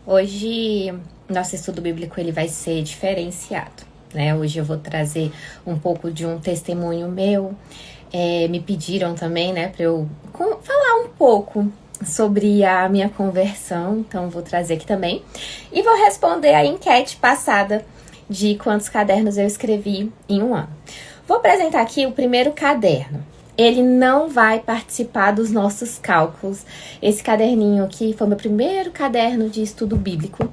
Hoje, nosso estudo bíblico ele vai ser diferenciado, né? Hoje eu vou trazer um pouco de um testemunho meu. Me pediram também, né, para eu falar um pouco sobre a minha conversão, então vou trazer aqui também. E vou responder a enquete passada de quantos cadernos eu escrevi em um ano. Vou apresentar aqui o primeiro caderno. Ele não vai participar dos nossos cálculos. Esse caderninho aqui foi meu primeiro caderno de estudo bíblico.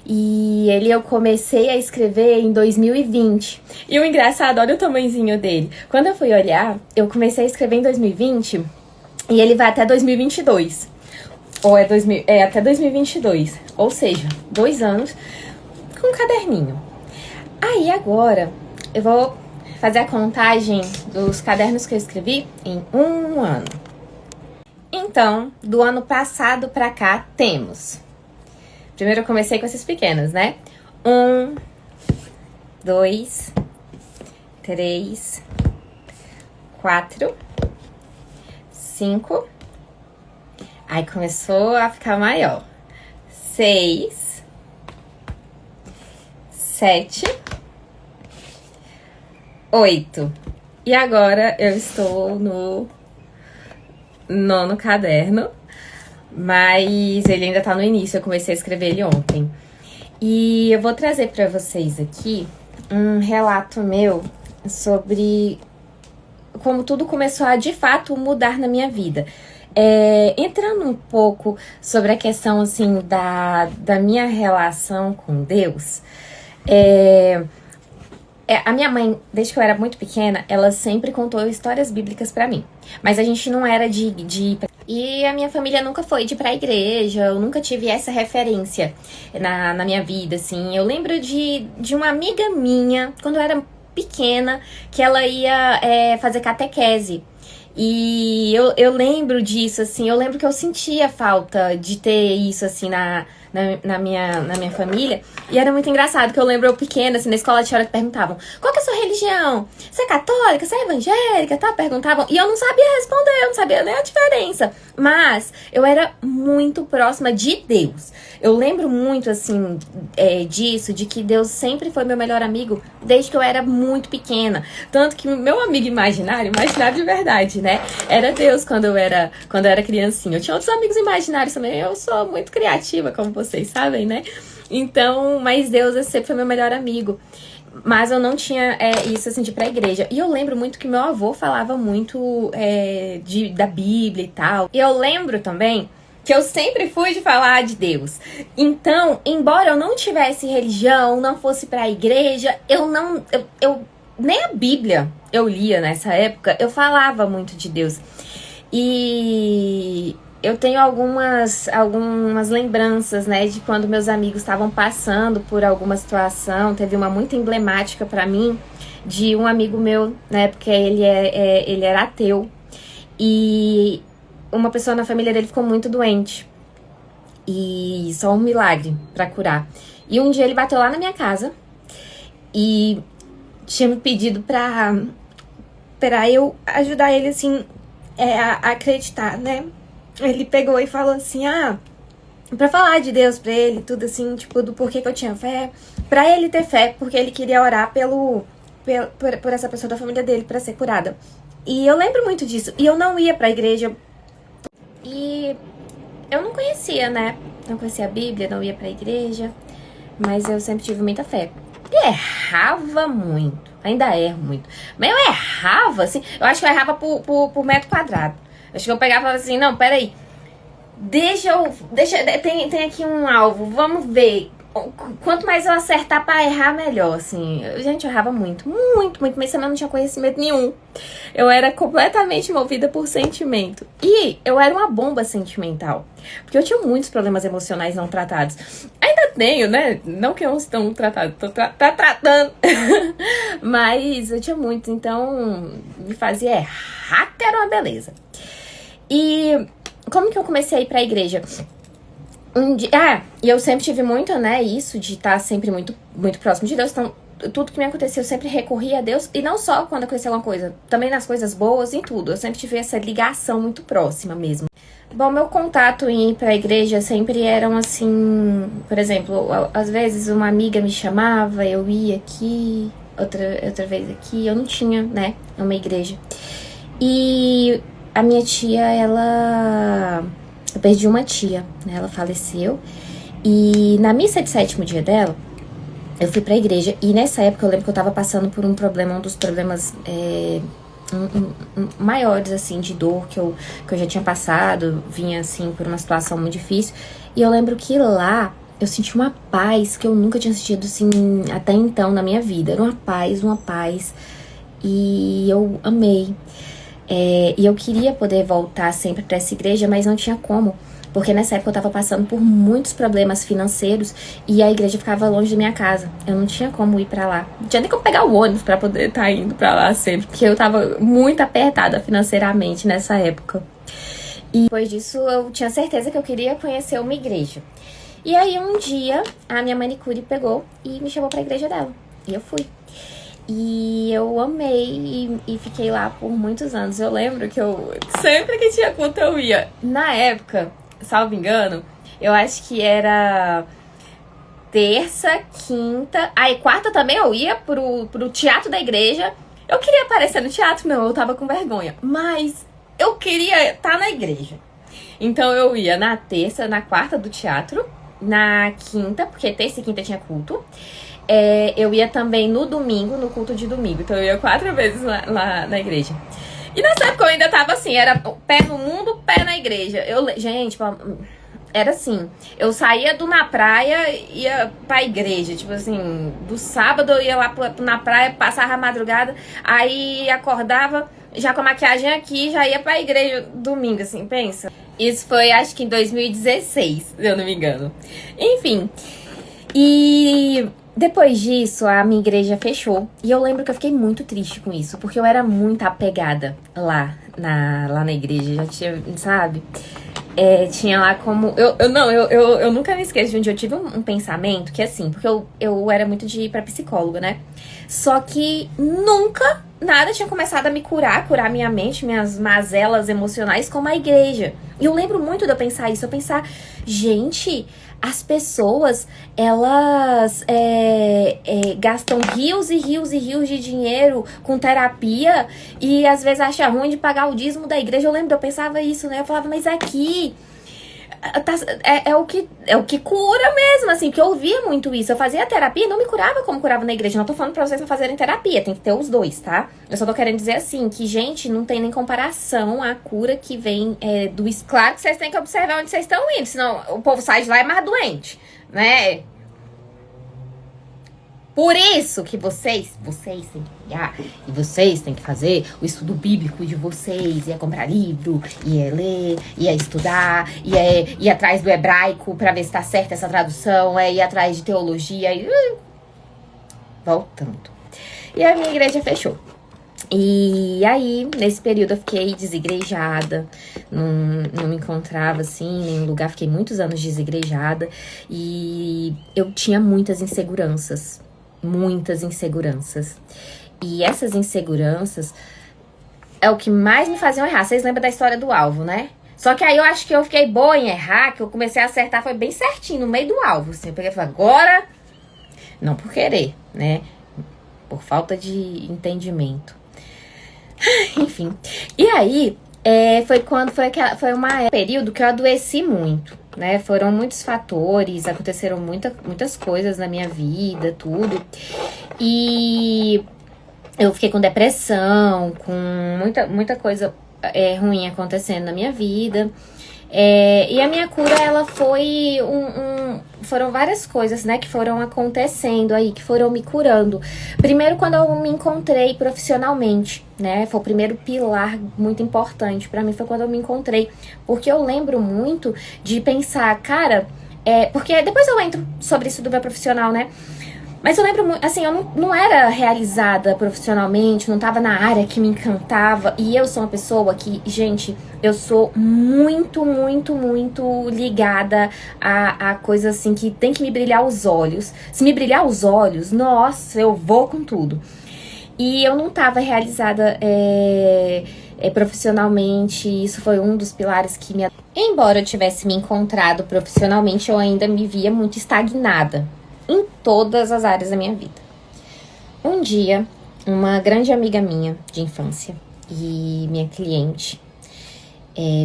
E eu comecei a escrever em 2020. E o engraçado, olha o tamanhozinho dele. Quando eu fui olhar, eu comecei a escrever em 2020 e ele vai até 2022. Ou até 2022. Ou seja, 2 anos com um caderninho. Aí agora eu vou fazer a contagem dos cadernos que eu escrevi em um ano. Então, do ano passado pra cá, temos... Primeiro eu comecei com esses pequenos, né? 1, 2, 3, 4, 5. Aí começou a ficar maior. 6, 7, 8. E agora eu estou no 9º caderno, mas ele ainda tá no início, eu comecei a escrever ele ontem. E eu vou trazer pra vocês aqui um relato meu sobre como tudo começou a, de fato, mudar na minha vida. Entrando um pouco sobre a questão, assim, da minha relação com Deus, a minha mãe, desde que eu era muito pequena, ela sempre contou histórias bíblicas pra mim. Mas a gente não era de e a minha família nunca foi de ir pra igreja, eu nunca tive essa referência na minha vida, assim. Eu lembro de uma amiga minha, quando eu era pequena, que ela ia fazer catequese. E eu lembro disso, assim, eu lembro que eu sentia falta de ter isso, assim, na minha família. E era muito engraçado, que eu lembro eu pequena, assim, na escola tinha hora que perguntavam: qual que é a sua religião? Você é católica? Você é evangélica? Tá? Perguntavam. E eu não sabia responder, eu não sabia nem a diferença. Mas eu era muito próxima de Deus. Eu lembro muito, assim, disso, de que Deus sempre foi meu melhor amigo desde que eu era muito pequena. Tanto que meu amigo imaginário de verdade, né? Era Deus quando eu era criancinha. Eu tinha outros amigos imaginários também. Eu sou muito criativa, como vocês sabem, né? Então, mas Deus sempre foi meu melhor amigo. Mas eu não tinha isso, assim, de ir pra igreja. E eu lembro muito que meu avô falava muito da Bíblia e tal. E eu lembro também que eu sempre fui de falar de Deus. Então, embora eu não tivesse religião, não fosse pra igreja, eu nem a Bíblia eu lia nessa época, eu falava muito de Deus. E eu tenho algumas lembranças, né, de quando meus amigos estavam passando por alguma situação. Teve uma muito emblemática pra mim, de um amigo meu, né, porque ele era ateu. E uma pessoa na família dele ficou muito doente. E só um milagre pra curar. E um dia ele bateu lá na minha casa e tinha me pedido pra eu ajudar ele, assim, a acreditar, né? Ele pegou e falou assim, pra falar de Deus pra ele, tudo assim, tipo, do porquê que eu tinha fé. Pra ele ter fé, porque ele queria orar por essa pessoa da família dele pra ser curada. E eu lembro muito disso. E eu não ia pra igreja. E eu não conhecia, né? Não conhecia a Bíblia, não ia pra igreja. Mas eu sempre tive muita fé. E errava muito. Ainda erro muito. Mas eu errava, assim. Eu acho que eu errava por metro quadrado. Acho que eu pegava assim, não, peraí. Tem aqui um alvo, vamos ver. Quanto mais eu acertar pra errar, melhor, assim. Gente, eu errava muito, mas também não tinha conhecimento nenhum. Eu era completamente movida por sentimento. E eu era uma bomba sentimental. Porque eu tinha muitos problemas emocionais não tratados. Ainda tenho, né? Não que eu não estão tratados, tô tratando. Mas eu tinha muitos, então me fazia errar, que era uma beleza. E como que eu comecei a ir pra igreja? E eu sempre tive muito, né, isso de estar sempre muito, muito próximo de Deus. Então, tudo que me aconteceu, eu sempre recorri a Deus. E não só quando acontecia alguma coisa, também nas coisas boas, em tudo. Eu sempre tive essa ligação muito próxima mesmo. Bom, meu contato em ir pra igreja sempre eram assim, por exemplo, às vezes uma amiga me chamava, eu ia aqui, outra vez aqui, eu não tinha, né, uma igreja. E a minha tia, eu perdi uma tia, né, ela faleceu, e na missa de sétimo dia dela, eu fui pra igreja, e nessa época eu lembro que eu tava passando por um problema, um dos problemas maiores, assim, de dor que eu já tinha passado, vinha, assim, por uma situação muito difícil, e eu lembro que lá eu senti uma paz que eu nunca tinha sentido, assim, até então na minha vida. Era uma paz, e eu amei. E eu queria poder voltar sempre pra essa igreja, mas não tinha como. Porque nessa época eu tava passando por muitos problemas financeiros e a igreja ficava longe da minha casa. Eu não tinha como ir pra lá. Não tinha nem como pegar o ônibus pra poder estar indo pra lá sempre. Porque eu tava muito apertada financeiramente nessa época. E depois disso eu tinha certeza que eu queria conhecer uma igreja. E aí um dia a minha manicure pegou e me chamou pra igreja dela. E eu fui. E eu amei e fiquei lá por muitos anos. Eu lembro que eu sempre que tinha culto eu ia. Na época, salvo engano, eu acho que era terça, quinta. Aí quarta também eu ia pro teatro da igreja. Eu queria aparecer no teatro, não, eu tava com vergonha. Mas eu queria estar na igreja. Então eu ia na terça, na quarta do teatro, na quinta, porque terça e quinta tinha culto. Eu ia também no domingo, no culto de domingo. Então eu ia 4 vezes lá na igreja. E nessa época eu ainda tava assim, era pé no mundo, pé na igreja. Gente, era assim, eu saía na praia e ia pra igreja. Tipo assim, do sábado eu ia lá na praia, passava a madrugada, aí acordava já com a maquiagem aqui, já ia pra igreja domingo, assim, pensa. Isso foi acho que em 2016, se eu não me engano. Enfim, e depois disso, a minha igreja fechou. E eu lembro que eu fiquei muito triste com isso, porque eu era muito apegada lá na igreja. Já tinha, sabe? Tinha lá como... Eu nunca me esqueço de onde eu tive um pensamento que assim, porque eu era muito de ir pra psicóloga, né? Só que nunca nada tinha começado a me curar minha mente, minhas mazelas emocionais como a igreja. E eu lembro muito de eu pensar isso, gente, as pessoas, elas gastam rios e rios e rios de dinheiro com terapia e às vezes acham ruim de pagar o dízimo da igreja. Eu lembro que eu pensava isso, né? Eu falava, mas aqui é o que cura mesmo, assim, porque eu ouvia muito isso. Eu fazia terapia e não me curava como curava na igreja. Não tô falando pra vocês não fazerem terapia, tem que ter os dois, tá? Eu só tô querendo dizer assim, que, gente, não tem nem comparação a cura que vem do... Claro que vocês têm que observar onde vocês estão indo, senão o povo sai de lá e é mais doente, né? Por isso que vocês têm que pegar e vocês têm que fazer o estudo bíblico de vocês, e é comprar livro, e é ler, e é estudar, e é ir atrás do hebraico pra ver se tá certa essa tradução, ir atrás de teologia, voltando. E a minha igreja fechou. E aí, nesse período eu fiquei desigrejada, não me encontrava assim em nenhum lugar, fiquei muitos anos desigrejada e eu tinha muitas inseguranças. E essas inseguranças é o que mais me faziam errar. Vocês lembram da história do alvo, né? Só que aí eu acho que eu fiquei boa em errar, que eu comecei a acertar, foi bem certinho, no meio do alvo, assim. Eu peguei e falei, agora, não por querer, né? Por falta de entendimento. Enfim. E aí, foi um período que eu adoeci muito, né? Foram muitos fatores, aconteceram muitas coisas na minha vida, tudo. E eu fiquei com depressão, com muita coisa ruim acontecendo na minha vida. E a minha cura, ela foi foram várias coisas, né, que foram acontecendo aí, que foram me curando. Primeiro, quando eu me encontrei profissionalmente, né, foi o primeiro pilar muito importante pra mim, foi quando eu me encontrei. Porque eu lembro muito de pensar, cara, porque depois eu entro sobre isso do meu profissional, né, mas eu lembro, assim, eu não era realizada profissionalmente, não tava na área que me encantava. E eu sou uma pessoa que, gente, eu sou muito ligada a coisas assim que tem que me brilhar os olhos. Se me brilhar os olhos, nossa, eu vou com tudo. E eu não tava realizada Profissionalmente, isso foi um dos pilares que me... Embora eu tivesse me encontrado profissionalmente, eu ainda me via muito estagnada em todas as áreas da minha vida. Um dia, uma grande amiga minha de infância e minha cliente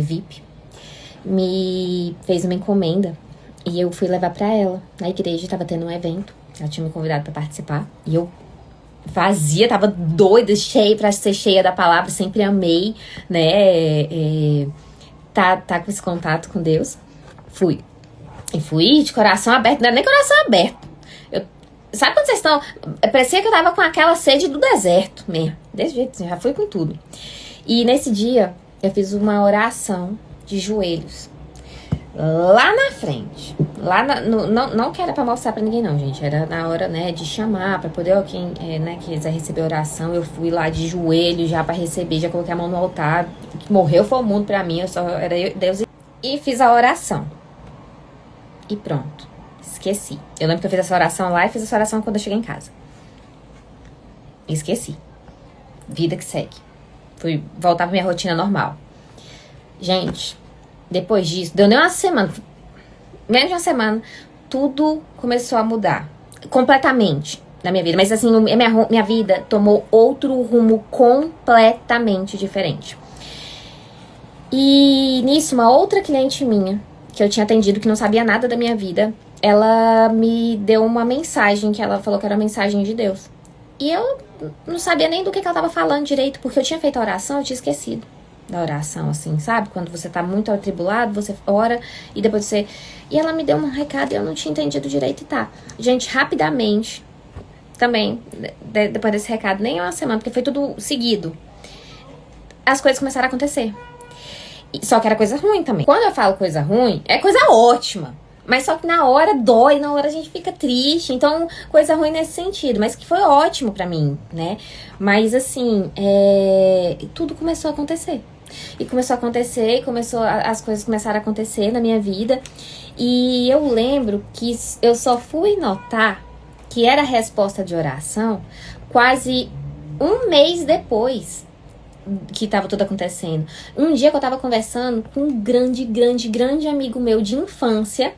VIP me fez uma encomenda e eu fui levar pra ela na igreja. Tava tendo um evento, ela tinha me convidado pra participar e eu vazia, tava doida, cheia pra ser cheia da palavra, sempre amei, né, tá com esse contato com Deus. Fui de coração aberto, não era nem coração aberto. Sabe quando vocês estão... Parecia que eu tava com aquela sede do deserto mesmo. Desse jeito, já fui com tudo. E nesse dia, eu fiz uma oração de joelhos. Lá na frente. Não que era pra mostrar pra ninguém, não, gente. Era na hora, né, de chamar, pra poder, quem quiser receber oração. Eu fui lá de joelhos já pra receber, já coloquei a mão no altar. O que morreu foi o mundo pra mim, era eu, Deus. E fiz a oração. E pronto. Esqueci. Eu lembro que eu fiz essa oração lá e fiz essa oração quando eu cheguei em casa. Esqueci. Vida que segue. Fui voltar pra minha rotina normal. Gente, depois disso, deu nem uma semana. Menos de uma semana, tudo começou a mudar. Completamente na minha vida. Mas assim, minha vida tomou outro rumo completamente diferente. E nisso, uma outra cliente minha, que eu tinha atendido, que não sabia nada da minha vida, ela me deu uma mensagem, que ela falou que era uma mensagem de Deus. E eu não sabia nem do que ela tava falando direito, porque eu tinha feito a oração, eu tinha esquecido da oração, assim, sabe? Quando você tá muito atribulado, você ora e depois você... E ela me deu um recado e eu não tinha entendido direito e tá. Gente, rapidamente, também, depois desse recado, nem uma semana, porque foi tudo seguido, as coisas começaram a acontecer. Só que era coisa ruim também. Quando eu falo coisa ruim, é coisa ótima. Mas só que na hora dói, na hora a gente fica triste. Então, coisa ruim nesse sentido. Mas que foi ótimo pra mim, né? Mas assim, tudo começou a acontecer. E começou a acontecer, as coisas começaram a acontecer na minha vida. E eu lembro que eu só fui notar que era resposta de oração quase um mês depois que tava tudo acontecendo. Um dia que eu tava conversando com um grande amigo meu de infância,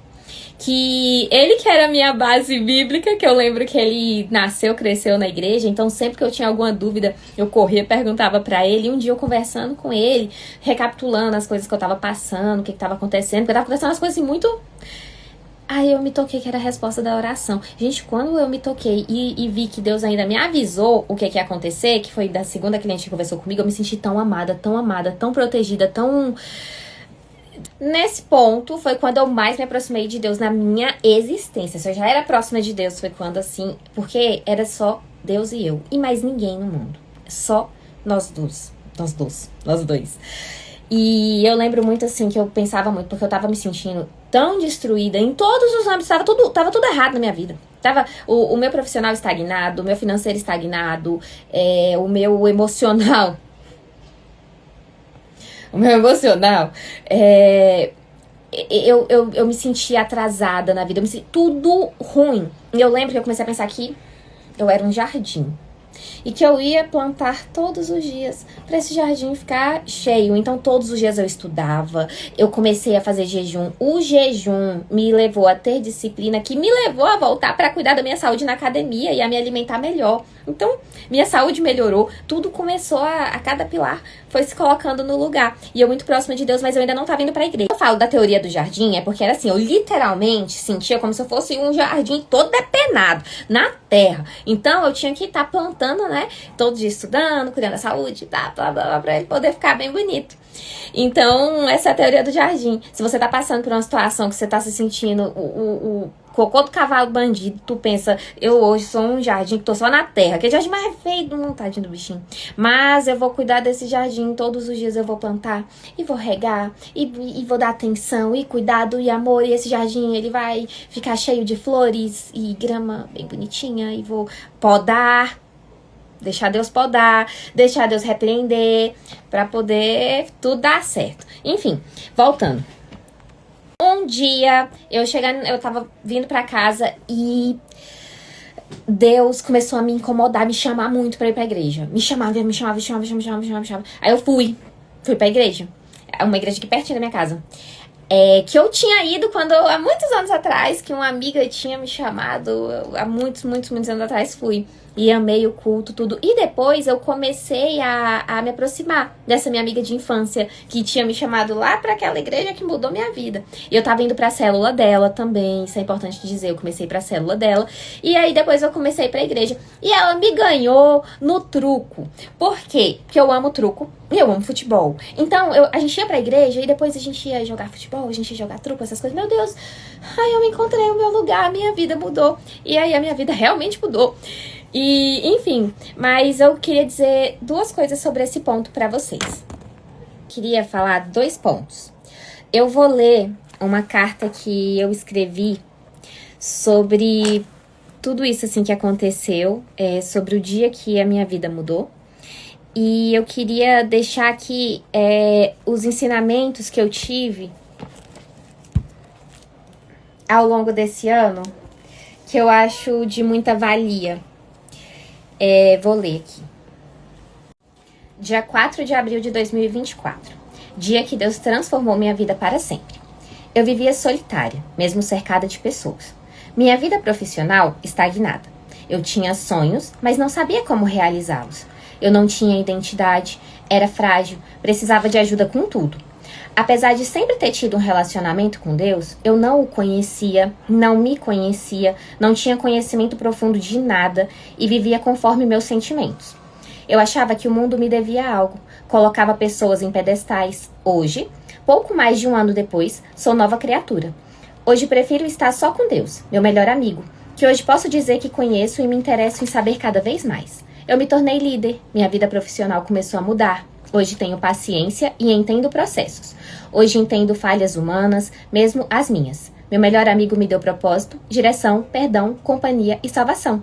que ele que era a minha base bíblica, que eu lembro que ele nasceu, cresceu na igreja, então sempre que eu tinha alguma dúvida, eu corria, perguntava pra ele, e um dia eu conversando com ele, recapitulando as coisas que eu tava passando, o que tava acontecendo, porque eu tava conversando as coisas assim muito... Aí eu me toquei que era a resposta da oração. Gente, quando eu me toquei e vi que Deus ainda me avisou o que ia acontecer, que foi da segunda cliente que conversou comigo, eu me senti tão amada, tão protegida, tão... Nesse ponto foi quando eu mais me aproximei de Deus na minha existência. Se eu já era próxima de Deus, foi quando assim... Porque era só Deus e eu. E mais ninguém no mundo. Só nós dois. Nós dois. E eu lembro muito assim que eu pensava muito, porque eu tava me sentindo tão destruída em todos os âmbitos, tava tudo errado na minha vida. Tava o meu profissional estagnado, o meu financeiro estagnado, o meu emocional. Eu me sentia atrasada na vida, eu me sentia tudo ruim. E eu lembro que eu comecei a pensar que eu era um jardim. E que eu ia plantar todos os dias para esse jardim ficar cheio. Então todos os dias eu estudava, eu comecei a fazer jejum. O jejum me levou a ter disciplina, que me levou a voltar para cuidar da minha saúde na academia e a me alimentar melhor. Então minha saúde melhorou, tudo começou a cada pilar foi se colocando no lugar. E eu muito próxima de Deus, mas eu ainda não tava indo pra igreja. Eu falo da teoria do jardim, é porque era assim, eu literalmente sentia como se eu fosse um jardim todo depenado na terra. Então eu tinha que estar plantando, né, todo dia estudando, cuidando da saúde, blá, blá, blá, pra ele poder ficar bem bonito. Então, essa é a teoria do jardim. Se você tá passando por uma situação que você tá se sentindo o cocô do cavalo bandido, tu pensa, eu hoje sou um jardim que tô só na terra, que é o jardim mais feio do mundo, tadinho do bichinho. Mas eu vou cuidar desse jardim, todos os dias eu vou plantar, e vou regar, e vou dar atenção, e cuidado, e amor, e esse jardim, ele vai ficar cheio de flores e grama bem bonitinha, e vou podar, deixar Deus podar, deixar Deus repreender, pra poder tudo dar certo. Enfim, voltando. Um dia, eu tava vindo pra casa e Deus começou a me incomodar, me chamar muito pra ir pra igreja. Me chamava. Aí eu fui. Fui pra igreja. Uma igreja aqui pertinho da minha casa. Que eu tinha ido há muitos anos atrás, que uma amiga tinha me chamado, há muitos anos atrás fui. E amei o culto, tudo. E depois eu comecei a me aproximar dessa minha amiga de infância, que tinha me chamado lá pra aquela igreja que mudou minha vida. E eu tava indo pra célula dela também, isso é importante dizer, eu comecei pra célula dela. E aí depois eu comecei pra igreja. E ela me ganhou no truco. Por quê? Porque eu amo truco e eu amo futebol. Então a gente ia pra igreja e depois a gente ia jogar futebol, a gente ia jogar truco, essas coisas. Meu Deus, ai, eu encontrei o meu lugar, a minha vida mudou. E aí a minha vida realmente mudou. E, enfim, mas eu queria dizer duas coisas sobre esse ponto pra vocês. Queria falar 2 pontos. Eu vou ler uma carta que eu escrevi sobre tudo isso assim que aconteceu, sobre o dia que a minha vida mudou. E eu queria deixar aqui os ensinamentos que eu tive ao longo desse ano, que eu acho de muita valia. Vou ler aqui. Dia 4 de abril de 2024. Dia que Deus transformou minha vida para sempre. Eu vivia solitária, mesmo cercada de pessoas. Minha vida profissional estagnada. Eu tinha sonhos, mas não sabia como realizá-los. Eu não tinha identidade, era frágil, precisava de ajuda com tudo. Apesar de sempre ter tido um relacionamento com Deus, eu não o conhecia, não me conhecia, não tinha conhecimento profundo de nada e vivia conforme meus sentimentos. Eu achava que o mundo me devia algo, colocava pessoas em pedestais. Hoje, pouco mais de um ano depois, sou nova criatura. Hoje prefiro estar só com Deus, meu melhor amigo, que hoje posso dizer que conheço e me interesso em saber cada vez mais. Eu me tornei líder, minha vida profissional começou a mudar. Hoje tenho paciência e entendo processos. Hoje entendo falhas humanas, mesmo as minhas. Meu melhor amigo me deu propósito, direção, perdão, companhia e salvação.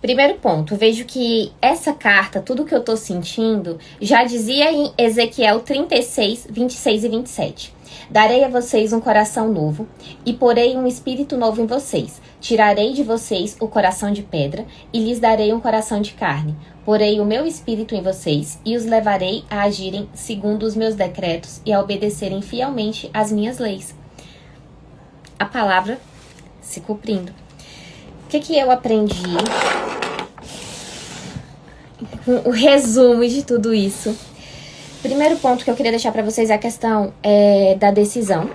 Primeiro ponto, vejo que essa carta, tudo que eu tô sentindo, já dizia em Ezequiel 36, 26 e 27. Darei a vocês um coração novo e porei um espírito novo em vocês. Tirarei de vocês o coração de pedra e lhes darei um coração de carne. Porei o meu espírito em vocês e os levarei a agirem segundo os meus decretos e a obedecerem fielmente às minhas leis. A palavra se cumprindo. O que eu aprendi? O resumo de tudo isso. Primeiro ponto que eu queria deixar pra vocês é a questão da decisão,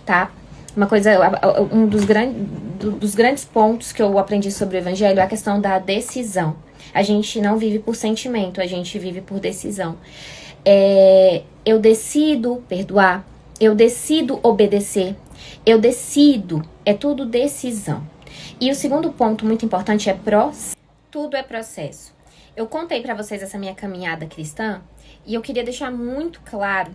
tá? Uma coisa, um dos grandes pontos que eu aprendi sobre o evangelho é a questão da decisão. A gente não vive por sentimento, a gente vive por decisão. Eu decido perdoar, eu decido obedecer, eu decido, é tudo decisão. E o segundo ponto muito importante é processo. Tudo é processo. Eu contei pra vocês essa minha caminhada cristã e eu queria deixar muito claro,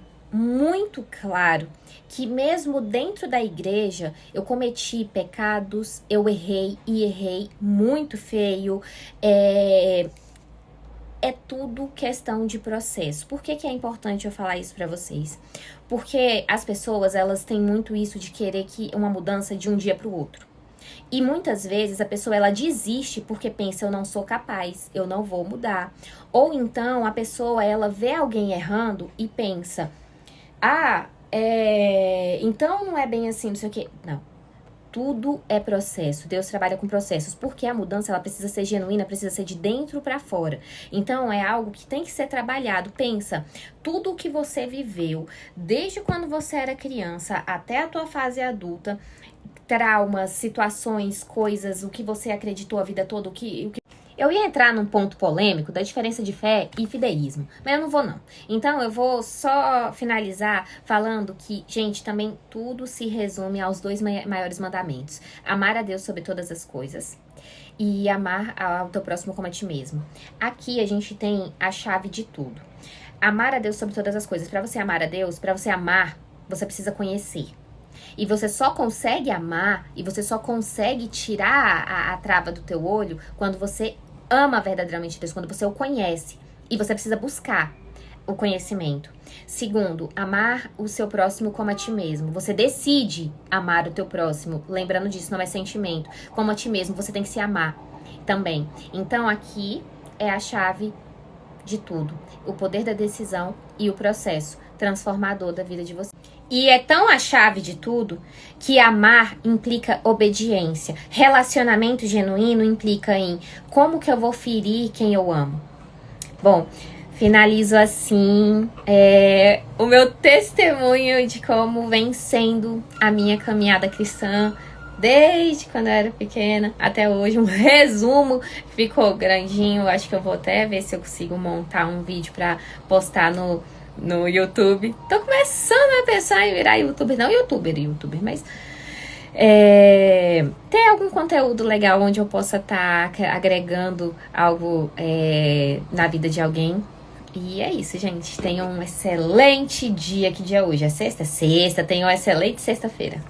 que mesmo dentro da igreja eu cometi pecados, eu errei muito feio. É tudo questão de processo. Por que é importante eu falar isso pra vocês? Porque as pessoas, elas têm muito isso de querer uma mudança de um dia pro outro. E muitas vezes a pessoa ela desiste porque pensa, eu não sou capaz, eu não vou mudar. Ou então a pessoa ela vê alguém errando e pensa, então não é bem assim, não sei o quê. Não, tudo é processo, Deus trabalha com processos, porque a mudança ela precisa ser genuína, precisa ser de dentro pra fora. Então é algo que tem que ser trabalhado. Pensa, tudo o que você viveu, desde quando você era criança até a tua fase adulta, traumas, situações, coisas, o que você acreditou a vida toda, o que... Eu ia entrar num ponto polêmico da diferença de fé e fideísmo, mas eu não vou não. Então eu vou só finalizar falando que, gente, também tudo se resume aos 2 maiores mandamentos. Amar a Deus sobre todas as coisas e amar ao teu próximo como a ti mesmo. Aqui a gente tem a chave de tudo. Amar a Deus sobre todas as coisas. Para você amar a Deus, para você amar, você precisa conhecer. E você só consegue amar e você só consegue tirar a trava do teu olho quando você ama verdadeiramente Deus, quando você o conhece. E você precisa buscar o conhecimento. Segundo, amar o seu próximo como a ti mesmo. Você decide amar o teu próximo. Lembrando disso, não é sentimento. Como a ti mesmo, você tem que se amar também. Então aqui é a chave de tudo. O poder da decisão e o processo. transformador da vida de você. E é tão a chave de tudo que amar implica obediência. Relacionamento genuíno implica em como que eu vou ferir quem eu amo. Bom, finalizo assim o meu testemunho de como vem sendo a minha caminhada cristã desde quando eu era pequena até hoje. Um resumo, ficou grandinho. Acho que eu vou até ver se eu consigo montar um vídeo pra postar no YouTube. Tô começando a pensar em virar youtuber, não youtuber, mas ter algum conteúdo legal onde eu possa estar agregando algo na vida de alguém. E é isso, gente. Tenham um excelente dia. Que dia é hoje? É sexta? Sexta. Tenham uma excelente sexta-feira.